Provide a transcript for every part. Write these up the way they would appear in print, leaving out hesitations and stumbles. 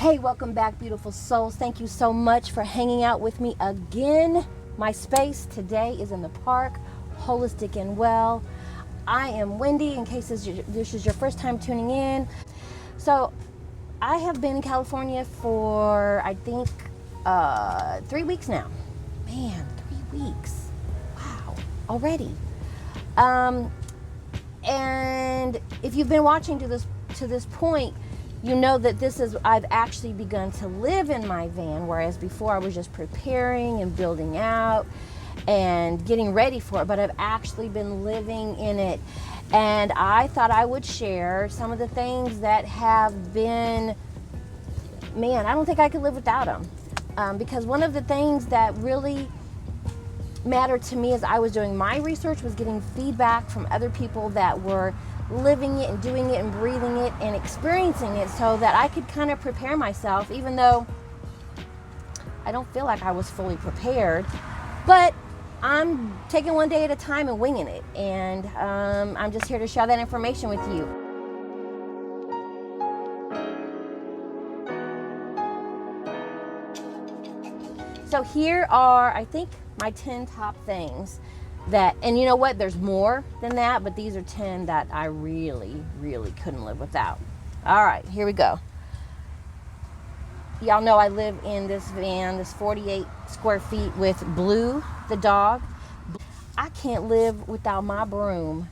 Hey, welcome back, beautiful souls. Thank you so much for hanging out with me again. My space today is in the park, Holistic and Well. I am Wendy, in case this is your first time tuning in. So I have been in California for, I think, 3 weeks now. Man, 3 weeks. Wow, already. And if you've been watching to this point, you know that I've actually begun to live in my van, whereas before I was just preparing and building out and getting ready for it, but I've actually been living in it. And I thought I would share some of the things that have been, man, I don't think I could live without them. Because one of the things that really mattered to me as I was doing my research was getting feedback from other people that were living it and doing it and breathing it and experiencing it, so that I could kind of prepare myself, even though I don't feel like I was fully prepared. But I'm taking one day at a time and winging it, and I'm just here to share that information with you. So here are, I think, my 10 top things that, and you know what, there's more than that, but these are 10 that I really, really couldn't live without. All right, here we go. Y'all know I live in this van, this 48 square feet with Blue, the dog. I can't live without my broom,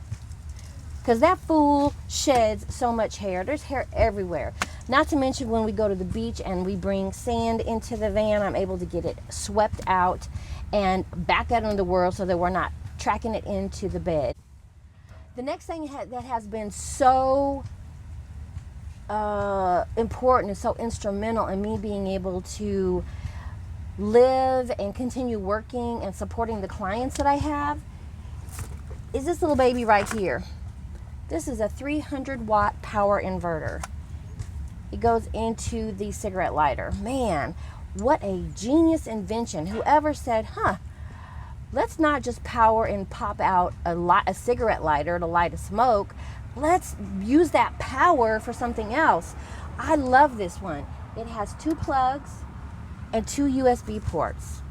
because that fool sheds so much hair. There's hair everywhere. Not to mention when we go to the beach and we bring sand into the van, I'm able to get it swept out and back out into the world so that we're not tracking it into the bed. The next thing that has been so important and so instrumental in me being able to live and continue working and supporting the clients that I have is this little baby right here. This is a 300 watt power inverter. It goes into the cigarette lighter. Man, what a genius invention. Whoever said, let's not just power and pop out a cigarette lighter to light a smoke. Let's use that power for something else. I love this one. It has 2 plugs and 2 USB ports.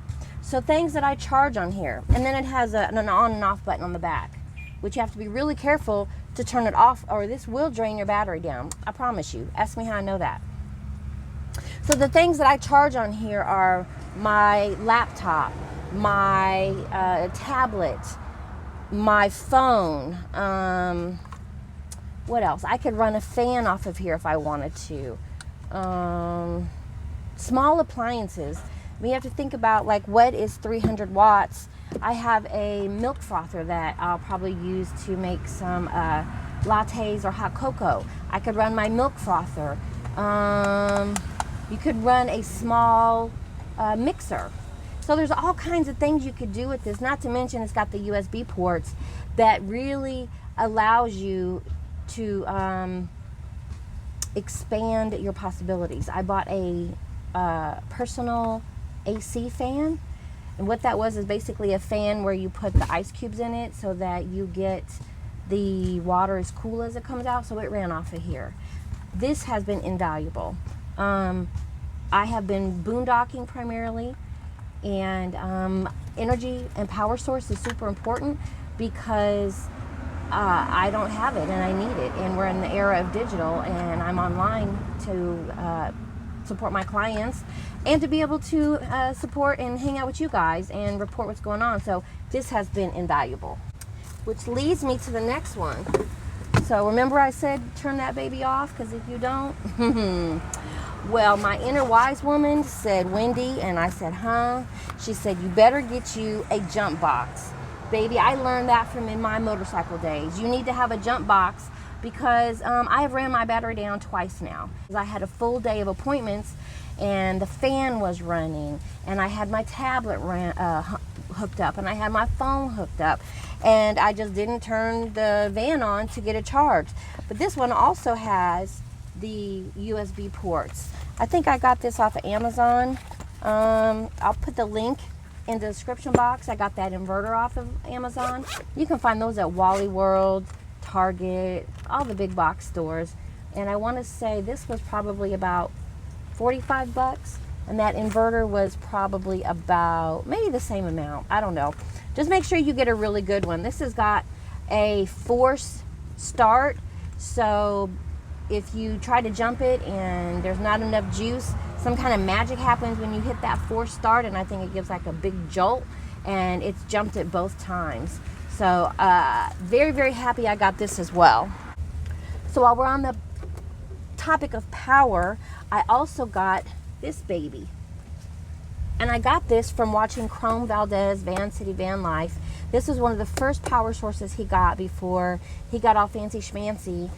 So things that I charge on here. And then it has an on and off button on the back, which you have to be really careful to turn it off, or this will drain your battery down. I promise you. Ask me how I know that. So the things that I charge on here are my laptop, my tablet, my phone. What else? I could run a fan off of here if I wanted to. Small appliances. We have to think about, like, what is 300 watts? I have a milk frother that I'll probably use to make some lattes or hot cocoa. I could run my milk frother. You could run a small mixer. So there's all kinds of things you could do with this. Not to mention it's got the USB ports that really allows you to expand your possibilities. I bought a personal AC fan. And what that was is basically a fan where you put the ice cubes in it so that you get the water as cool as it comes out. So it ran off of here. This has been invaluable. I have been boondocking primarily, and energy and power source is super important because I don't have it and I need it. And we're in the era of digital, and I'm online to support my clients and to be able to support and hang out with you guys and report what's going on. So this has been invaluable, which leads me to the next one. So remember I said turn that baby off, because if you don't, well, my inner wise woman said, Wendy, and I said, She said, you better get you a jump box. Baby, I learned that from in my motorcycle days. You need to have a jump box, because I have ran my battery down twice now. I had a full day of appointments and the fan was running, and I had my tablet hooked up, and I had my phone hooked up, and I just didn't turn the van on to get it charged. But this one also has the USB ports. I think I got this off of Amazon. I'll put the link in the description box. I got that inverter off of Amazon. You can find those at Wally World, Target, all the big box stores. And I want to say this was probably about 45 bucks. And that inverter was probably about maybe the same amount. I don't know. Just make sure you get a really good one. This has got a force start. So if you try to jump it and there's not enough juice, some kind of magic happens when you hit that force start, and I think it gives like a big jolt, and it's jumped it both times. So very, very happy I got this as well. So while we're on the topic of power, I also got this baby. And I got this from watching Chrome Valdez, Van City Van Life. This was one of the first power sources he got before he got all fancy schmancy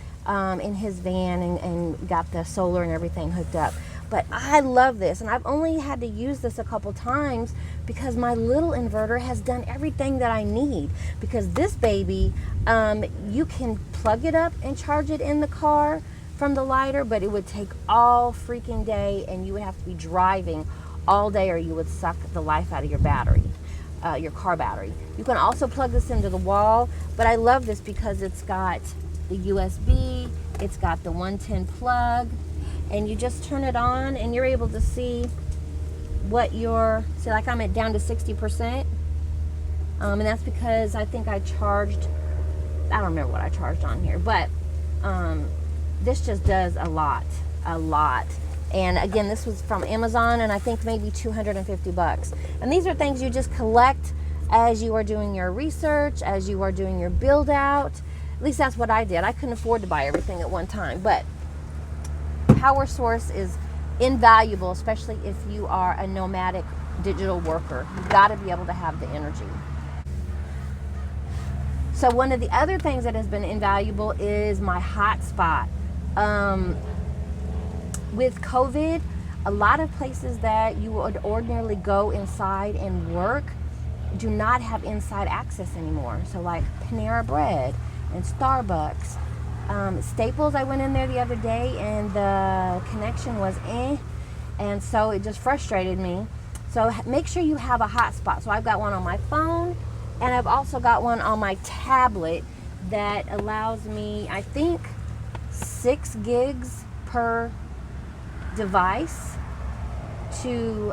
in his van and got the solar and everything hooked up. But I love this, and I've only had to use this a couple times because my little inverter has done everything that I need. Because this baby, you can plug it up and charge it in the car from the lighter, but it would take all freaking day, and you would have to be driving all day, or you would suck the life out of your battery, your car battery. You can also plug this into the wall, but I love this because it's got the USB, it's got the 110 plug, and you just turn it on and you're able to see what your, see, like I'm at down to 60%, and that's because I think I charged, I don't remember what I charged on here, but this just does a lot. And again, this was from Amazon, and I think maybe 250 bucks. And these are things you just collect as you are doing your research, as you are doing your build out. At least that's what I did. I couldn't afford to buy everything at one time, but power source is invaluable, especially if you are a nomadic digital worker. You've got to be able to have the energy. So one of the other things that has been invaluable is my hotspot. With COVID, a lot of places that you would ordinarily go inside and work do not have inside access anymore. So like Panera Bread and Starbucks. Staples, I went in there the other day and the connection was and so it just frustrated me. So make sure you have a hotspot. So I've got one on my phone, and I've also got one on my tablet that allows me, I think, 6 gigs per device to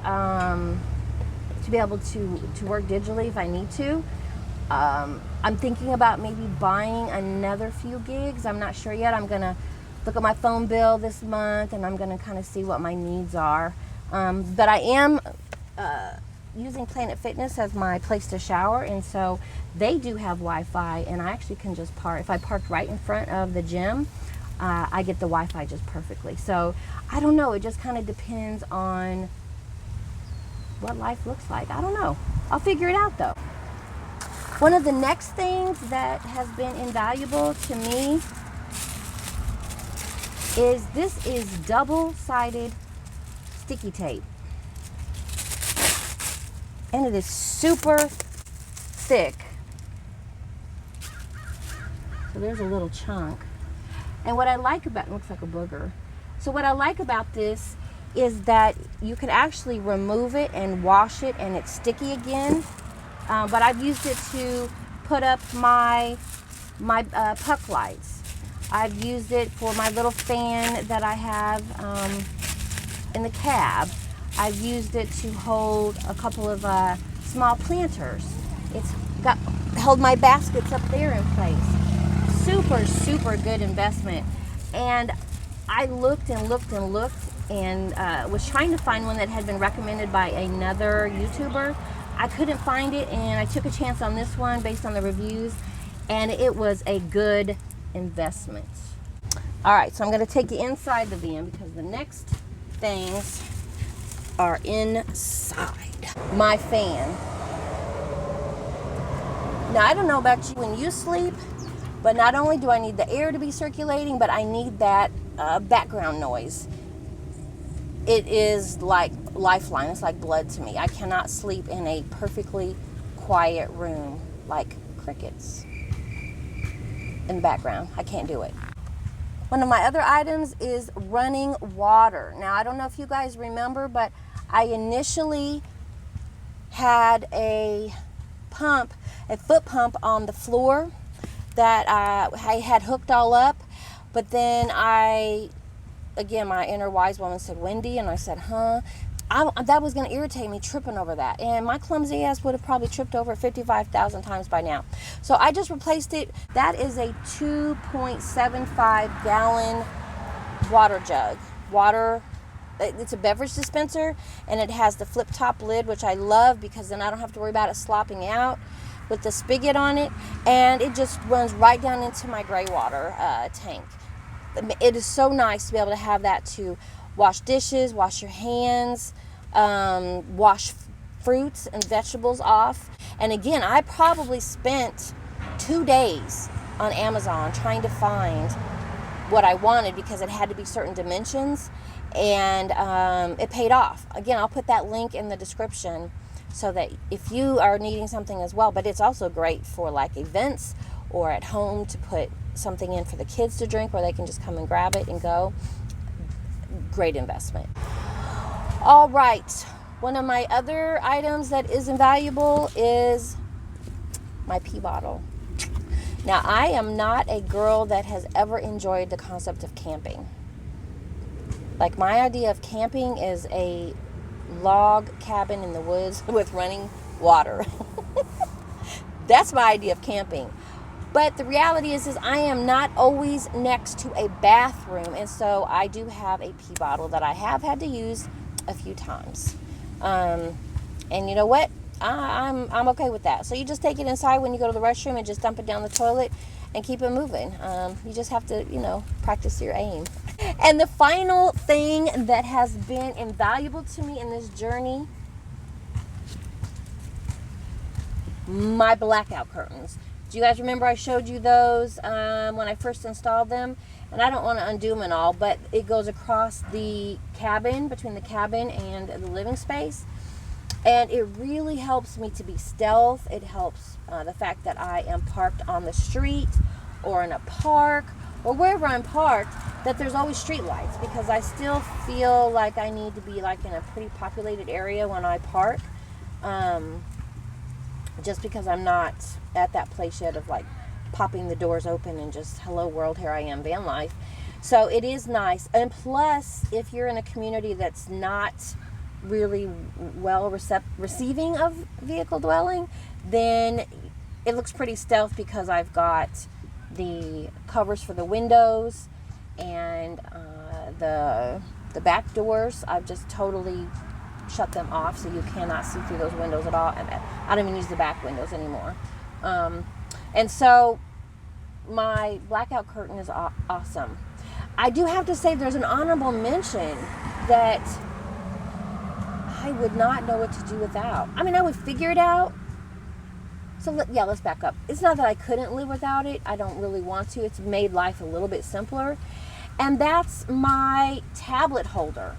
be able to work digitally if I need to. I'm thinking about maybe buying another few gigs. I'm not sure yet. I'm gonna look at my phone bill this month, and I'm gonna kind of see what my needs are. But I am using Planet Fitness as my place to shower, and so they do have Wi-Fi, and I actually can just park. If I parked right in front of the gym, I get the Wi-Fi just perfectly. So I don't know, it just kind of depends on what life looks like. I don't know. I'll figure it out though. One of the next things that has been invaluable to me is this is double-sided sticky tape. And it is super thick. So there's a little chunk. And what I like about it, looks like a booger. So what I like about this is that you can actually remove it and wash it, and it's sticky again. But I've used it to put up my puck lights. I've used it for my little fan that I have in the cab. I've used it to hold a couple of small planters. It's held my baskets up there in place. Super, super good investment. And I looked and looked and looked and was trying to find one that had been recommended by another YouTuber. I couldn't find it, and I took a chance on this one based on the reviews, and it was a good investment. All right, so I'm going to take you inside the van because the next things are inside. My fan. Now, I don't know about you when you sleep, but not only do I need the air to be circulating, but I need that background noise. It is like lifeline. It's like blood to me. I cannot sleep in a perfectly quiet room like crickets in the background. I can't do it. One of my other items is running water. Now, I don't know if you guys remember, but I initially had a pump, a foot pump on the floor that I had hooked all up, but then I again, my inner wise woman said, Wendy, and I said, huh? That was going to irritate me, tripping over that. And my clumsy ass would have probably tripped over 55,000 times by now. So I just replaced it. That is a 2.75 gallon water jug. It's a beverage dispenser, and it has the flip top lid, which I love because then I don't have to worry about it slopping out, with the spigot on it, and it just runs right down into my gray water tank. It is so nice to be able to have that to wash dishes, wash your hands, wash fruits and vegetables off. And again, I probably spent 2 days on Amazon trying to find what I wanted because it had to be certain dimensions, and it paid off. Again, I'll put that link in the description so that if you are needing something as well. But it's also great for like events or at home to put something in for the kids to drink where they can just come and grab it and go. Great investment. All right, one of my other items that is invaluable is my pee bottle. Now, I am not a girl that has ever enjoyed the concept of camping. Like, my idea of camping is a log cabin in the woods with running water. That's my idea of camping. But the reality is I am not always next to a bathroom, and so I do have a pee bottle that I have had to use a few times. And you know what? I'm okay with that. So you just take it inside when you go to the restroom and just dump it down the toilet and keep it moving. You just have to, practice your aim. And the final thing that has been invaluable to me in this journey, my blackout curtains. Do you guys remember I showed you those when I first installed them? And I don't want to undo them and all, but it goes across the cabin, between the cabin and the living space. And it really helps me to be stealth. It helps the fact that I am parked on the street or in a park or wherever I'm parked, that there's always street lights, because I still feel like I need to be like in a pretty populated area when I park. Just because I'm not at that place yet of like popping the doors open and just, hello world, here I am, van life. So it is nice. And plus, if you're in a community that's not really well receiving of vehicle dwelling, then it looks pretty stealth, because I've got the covers for the windows and the back doors. I've just totally shut them off so you cannot see through those windows at all. And I don't even use the back windows anymore. And so my blackout curtain is awesome. I do have to say there's an honorable mention that I would not know what to do without. I mean, I would figure it out. So let's back up. It's not that I couldn't live without it. I don't really want to. It's made life a little bit simpler. And that's my tablet holder.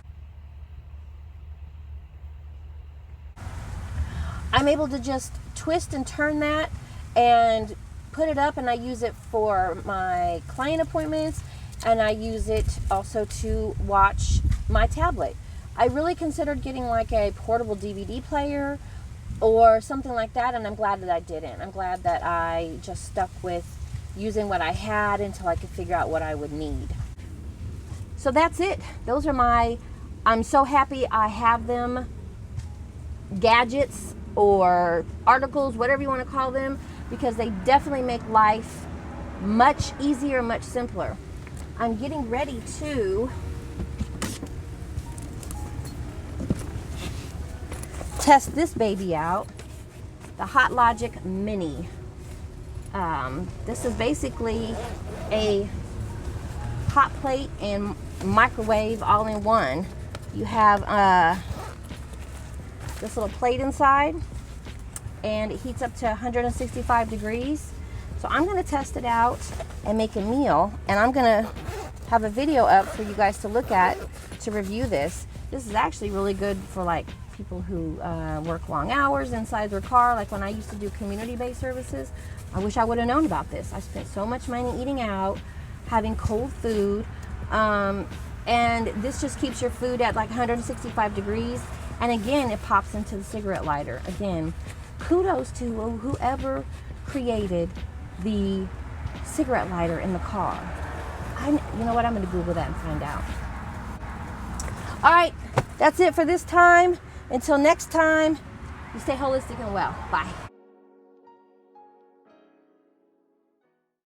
I'm able to just twist and turn that and put it up, and I use it for my client appointments, and I use it also to watch my tablet. I really considered getting like a portable DVD player or something like that, and I'm glad that I didn't. I'm glad that I just stuck with using what I had until I could figure out what I would need. So that's it. Those are I'm so happy I have them, gadgets or articles, whatever you want to call them, because they definitely make life much easier, much simpler. I'm getting ready to test this baby out, the Hot Logic Mini. This is basically a hot plate and microwave all in one. You have this little plate inside, and it heats up to 165 degrees. So I'm going to test it out and make a meal, and I'm going to have a video up for you guys to look at to review this. This is actually really good for like people who work long hours inside their car. Like when I used to do community-based services, I wish I would have known about this. I spent so much money eating out, having cold food, and this just keeps your food at like 165 degrees. And again, it pops into the cigarette lighter. Again, kudos to whoever created the cigarette lighter in the car. You know what? I'm going to Google that and find out. All right, that's it for this time. Until next time, you stay holistic and well. Bye.